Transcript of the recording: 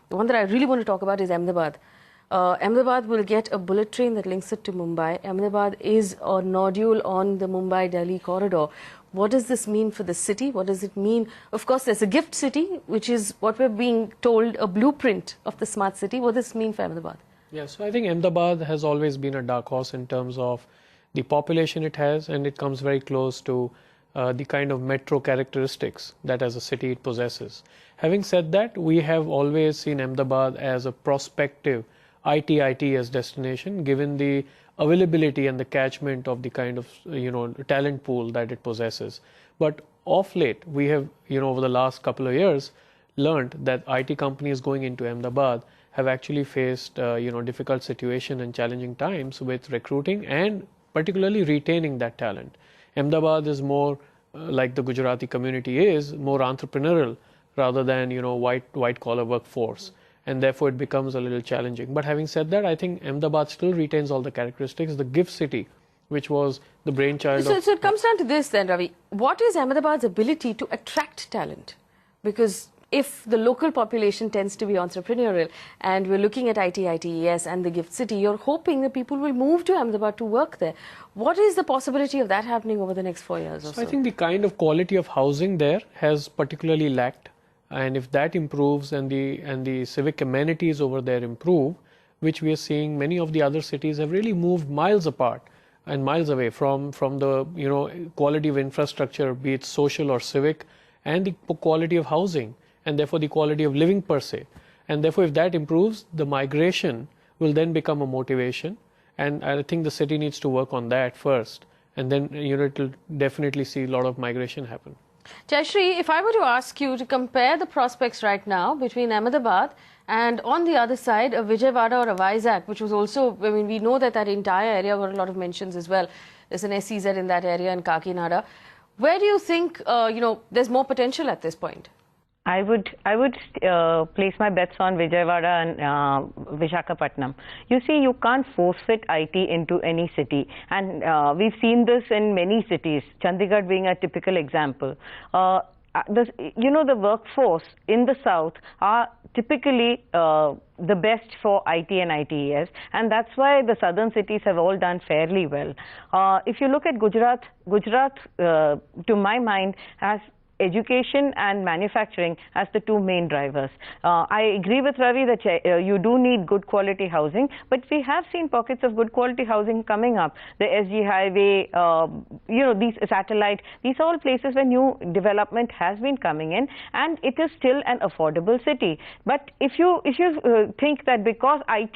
The one that I really want to talk about is Ahmedabad. Ahmedabad will get a bullet train that links it to Mumbai. Ahmedabad is a nodule on the Mumbai-Delhi corridor. What does this mean for the city? What does it mean? Of course, there's a gift city, which is what we're being told, a blueprint of the smart city. What does this mean for Ahmedabad? Yeah, so I think Ahmedabad has always been a dark horse in terms of the population it has, and it comes very close to the kind of metro characteristics that as a city it possesses. Having said that, we have always seen Ahmedabad as a prospective ITITS destination, given the availability and the catchment of the kind of talent pool that it possesses. But of late, we have over the last couple of years learned that IT companies going into Ahmedabad have actually faced difficult situation and challenging times with recruiting and particularly retaining that talent. Ahmedabad is more like the Gujarati community is more entrepreneurial rather than white collar workforce, and therefore it becomes a little challenging. But having said that, I think Ahmedabad still retains all the characteristics. The gift city, which was the brainchild so it comes down to this then, Ravi. What is Ahmedabad's ability to attract talent? Because if the local population tends to be entrepreneurial and we're looking at ITITES and the gift city, you're hoping that people will move to Ahmedabad to work there. What is the possibility of that happening over the next 4 years or so? I think the kind of quality of housing there has particularly lacked. And if that improves and the civic amenities over there improve, which we are seeing many of the other cities have really moved miles apart and miles away from the quality of infrastructure, be it social or civic, and the quality of housing, and therefore the quality of living per se. And therefore, if that improves, the migration will then become a motivation. And I think the city needs to work on that first, and then it will definitely see a lot of migration happen. Jayashree, if I were to ask you to compare the prospects right now between Ahmedabad and on the other side a Vijayawada or a Vizag, which was also, I mean, we know that that entire area got a lot of mentions as well. There's an SEZ in that area in Kakinada. Where do you think, there's more potential at this point? I would place my bets on Vijayawada and Visakhapatnam. You see, you can't force fit IT into any city, and we've seen this in many cities, Chandigarh being a typical example. The workforce in the south are typically the best for IT and ITES, and that's why the southern cities have all done fairly well. If you look at Gujarat, to my mind, has education and manufacturing as the two main drivers. I agree with Ravi that you do need good quality housing, but we have seen pockets of good quality housing coming up. The SG Highway, these satellite, these are all places where new development has been coming in, and it is still an affordable city. But if you think that because IT